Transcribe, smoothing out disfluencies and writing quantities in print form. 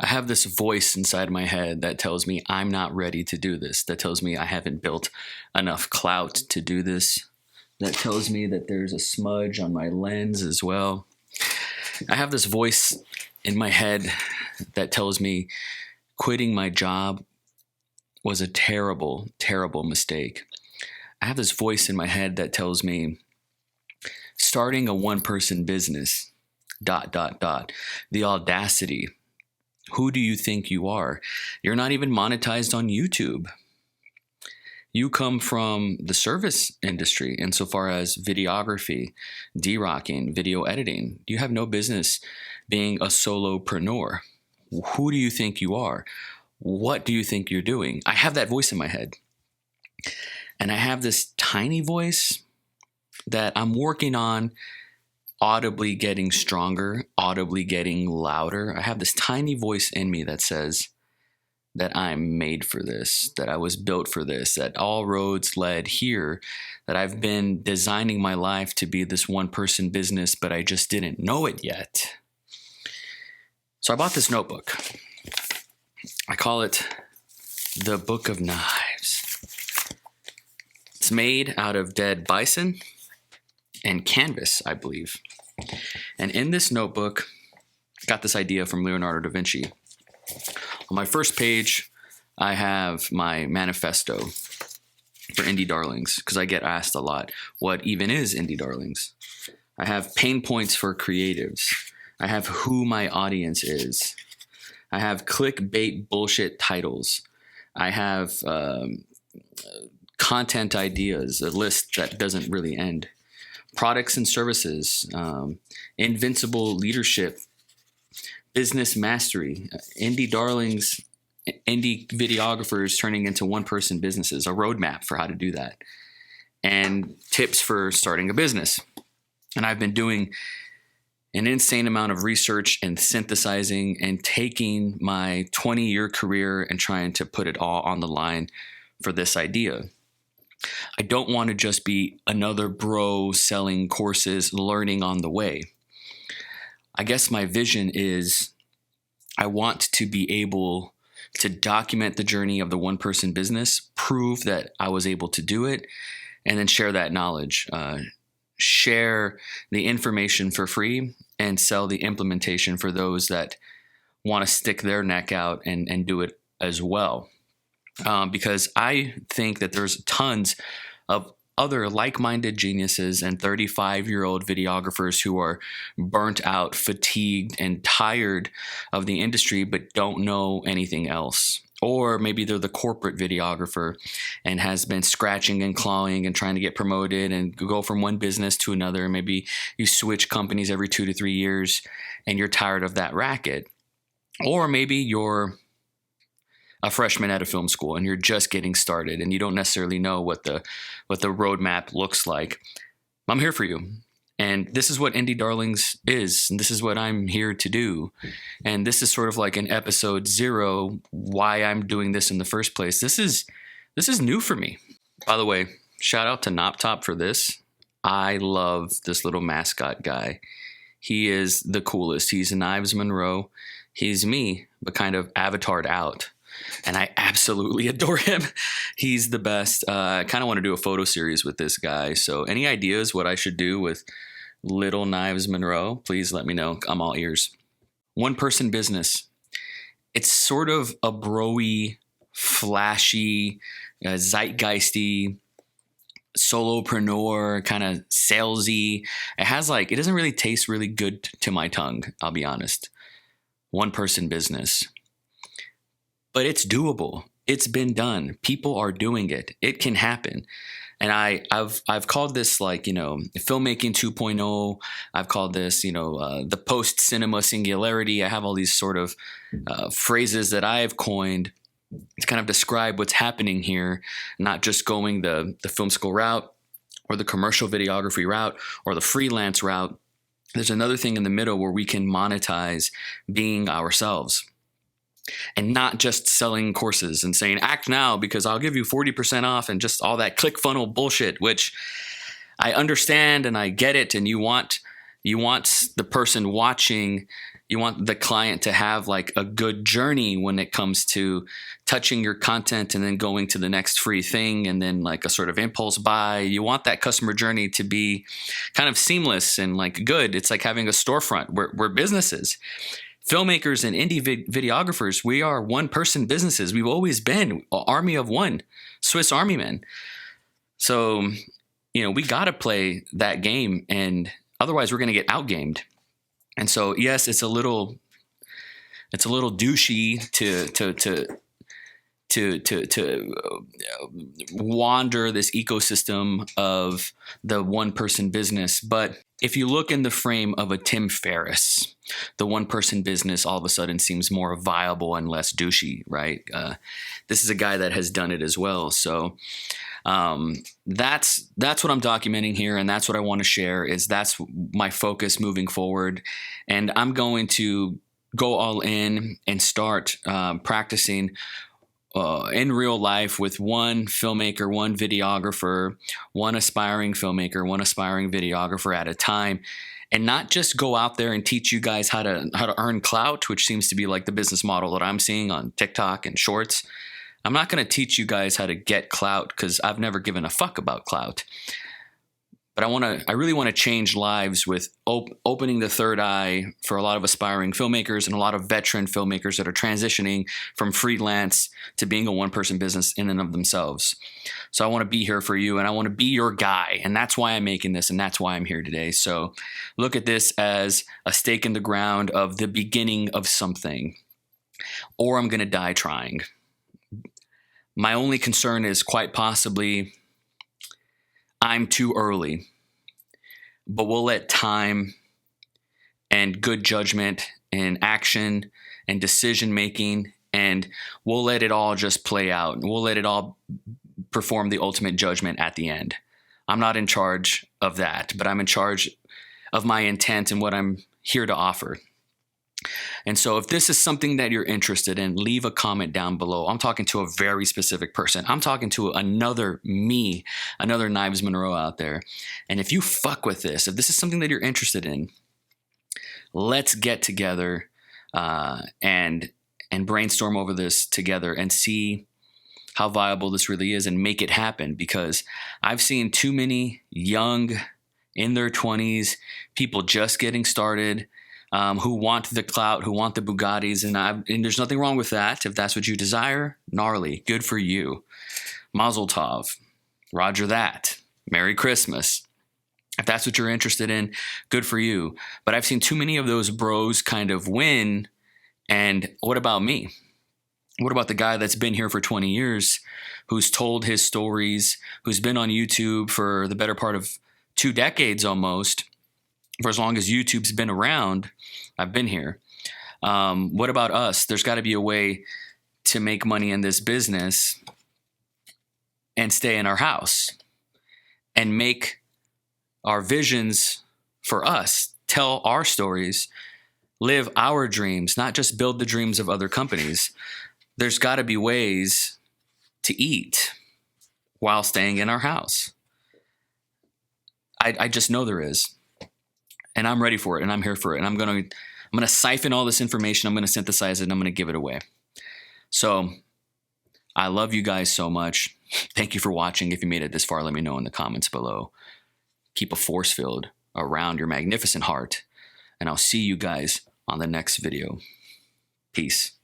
I have this voice inside my head that tells me I'm not ready to do this, that tells me I haven't built enough clout to do this, that tells me that there's a smudge on my lens as well. I have this voice in my head that tells me quitting my job was a terrible, terrible mistake. I have this voice in my head that tells me starting a one-person business, ... The audacity. Who do you think you are? You're not even monetized on YouTube. You come from the service industry insofar as videography, D-rocking, video editing. You have no business being a solopreneur. Who do you think you are? What do you think you're doing? I have that voice in my head. And I have this tiny voice that I'm working on audibly getting stronger, audibly getting louder. I have this tiny voice in me that says that I'm made for this, that I was built for this, that all roads led here, that I've been designing my life to be this one-person business, but I just didn't know it yet. So I bought this notebook. I call it the Book of Knives. It's made out of dead bison and canvas, I believe. And in this notebook, I got this idea from Leonardo da Vinci. On my first page, I have my manifesto for Indie Darlings, because I get asked a lot, what even is Indie Darlings? I have pain points for creatives. I have who my audience is. I have clickbait bullshit titles. I have content ideas, a list that doesn't really end. Products and services, invincible leadership, business mastery, indie darlings, indie videographers turning into one-person businesses, a roadmap for how to do that, and tips for starting a business. And I've been doing an insane amount of research and synthesizing and taking my 20-year career and trying to put it all on the line for this idea. I don't want to just be another bro selling courses, learning on the way. I guess my vision is I want to be able to document the journey of the one-person business, prove that I was able to do it, and then share that knowledge, share the information for free, and sell the implementation for those that want to stick their neck out and do it as well. Because I think that there's tons of other like-minded geniuses and 35-year-old videographers who are burnt out, fatigued, and tired of the industry but don't know anything else. Or maybe they're the corporate videographer and has been scratching and clawing and trying to get promoted and go from one business to another. Maybe you switch companies every 2 to 3 years and you're tired of that racket. Or maybe you're a freshman at a film school and you're just getting started and you don't necessarily know what the roadmap looks like. I'm here for you. And this is what Indie Darlings is. And this is what I'm here to do. And this is sort of like an episode 0, why I'm doing this in the first place. This is new for me. By the way, shout out to Nop for this. I love this little mascot guy. He is the coolest. He's Knives Monroe. He's me, but kind of avatared out. And I absolutely adore him. He's the best. I kind of want to do a photo series with this guy. So any ideas what I should do with little Knives Monroe, please let me know. I'm all ears. One-person business. It's sort of a bro-y, flashy, zeitgeisty, solopreneur, kind of salesy. It doesn't really taste really good to my tongue, I'll be honest. One-person business. But it's doable. It's been done. People are doing it. It can happen. And I've called this filmmaking 2.0. I've called this, the post-cinema singularity. I have all these sort of phrases that I've coined to kind of describe what's happening here, not just going the film school route or the commercial videography route or the freelance route. There's another thing in the middle where we can monetize being ourselves. And not just selling courses and saying, act now because I'll give you 40% off and just all that ClickFunnels bullshit, which I understand and I get it. And you want the person watching You want the client to have like a good journey when it comes to touching your content and then going to the next free thing and then like a sort of impulse buy. You want that customer journey to be kind of seamless and like good. It's like having a storefront. We're businesses. Filmmakers and indie videographers, we are one-person businesses. We've always been an army of one, Swiss Army men. So, we got to play that game, and otherwise we're going to get outgamed. And so, yes, it's a little douchey to wander this ecosystem of the one-person business. But if you look in the frame of a Tim Ferriss, the one-person business all of a sudden seems more viable and less douchey, right? This is a guy that has done it as well. So that's what I'm documenting here, and that's what I want to share. That's my focus moving forward, and I'm going to go all in and start practicing in real life with one filmmaker, one videographer, one aspiring filmmaker, one aspiring videographer at a time, and not just go out there and teach you guys how to earn clout, which seems to be like the business model that I'm seeing on TikTok and Shorts. I'm not going to teach you guys how to get clout because I've never given a fuck about clout. But I really want to change lives with opening the third eye for a lot of aspiring filmmakers and a lot of veteran filmmakers that are transitioning from freelance to being a one-person business in and of themselves. So I want to be here for you, and I want to be your guy, and that's why I'm making this, and that's why I'm here today. So look at this as a stake in the ground of the beginning of something, or I'm going to die trying. My only concern is quite possibly I'm too early, but we'll let time and good judgment and action and decision making, and we'll let it all just play out. We'll let it all perform the ultimate judgment at the end. I'm not in charge of that, but I'm in charge of my intent and what I'm here to offer. And so if this is something that you're interested in, leave a comment down below. I'm talking to a very specific person. I'm talking to another me, another Knives Monroe out there. And if you fuck with this, if this is something that you're interested in, let's get together and brainstorm over this together and see how viable this really is and make it happen. Because I've seen too many young, in their 20s, people just getting started, who want the clout, who want the Bugattis, and there's nothing wrong with that. If that's what you desire, gnarly, good for you. Mazel tov, Roger that, Merry Christmas. If that's what you're interested in, good for you. But I've seen too many of those bros kind of win, and what about me? What about the guy that's been here for 20 years, who's told his stories, who's been on YouTube for the better part of 2 decades almost? For as long as YouTube's been around, I've been here. What about us? There's got to be a way to make money in this business and stay in our house and make our visions for us, tell our stories, live our dreams, not just build the dreams of other companies. There's got to be ways to eat while staying in our house. I just know there is. And I'm ready for it, and I'm here for it. And I'm gonna siphon all this information. I'm gonna synthesize it, and I'm gonna give it away. So I love you guys so much. Thank you for watching. If you made it this far, let me know in the comments below. Keep a force field around your magnificent heart, and I'll see you guys on the next video. Peace.